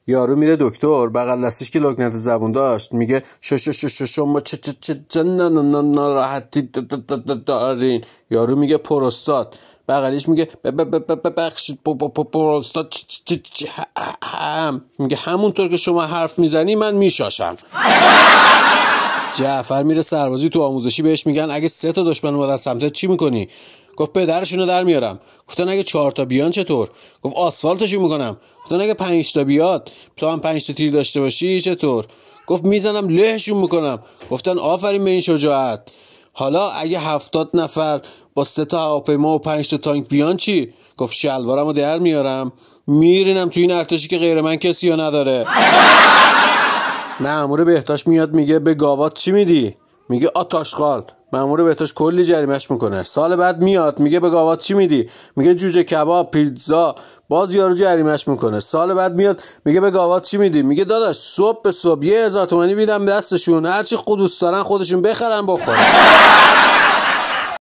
یارو میره دکتر، بغل دستش که لکنت زبون داشت میگه شما چه ناراحتی دارین. یارو میگه پروستات. بغلیش میگه ببخشید پروستات میگه همونطور که شما حرف میزنی من میشاشم. جعفر میره سربازی، تو آموزشی بهش میگن اگه 3 تا دشمن اومدن سمتت چی میکنی؟ گفت پدرشونو در میارم. گفتن اگه 4 تا بیان چطور؟ گفت آسفالتشو میکنم. گفتن اگه 5 تا بیاد تو هم 5 تا تیر داشته باشی چطور؟ گفت میزنم لهشون میکنم. گفتن آفرین به این شجاعت. حالا اگه 70 نفر با 3 تا هواپیما و 5 تا تانک بیان چی؟ گفت شلوارمو در میارم میرینم تو این ارتشی که غیر من کسی رو نداره. مأمور بهداشت میاد میگه به گاوات چی میدی؟ میگه آتاشخال. مأمور بهداشت کلی جریمش میکنه. سال بعد میاد میگه به گاوات چی میدی؟ میگه جوجه کباب، پیتزا. باز یارو جریمش میکنه. سال بعد میاد میگه به گاوات چی میدی؟ میگه داداش صبح به صبح 1000 تومانی میدم دستشون، هرچی خود دوست دارن خودشون بخرن بخورن.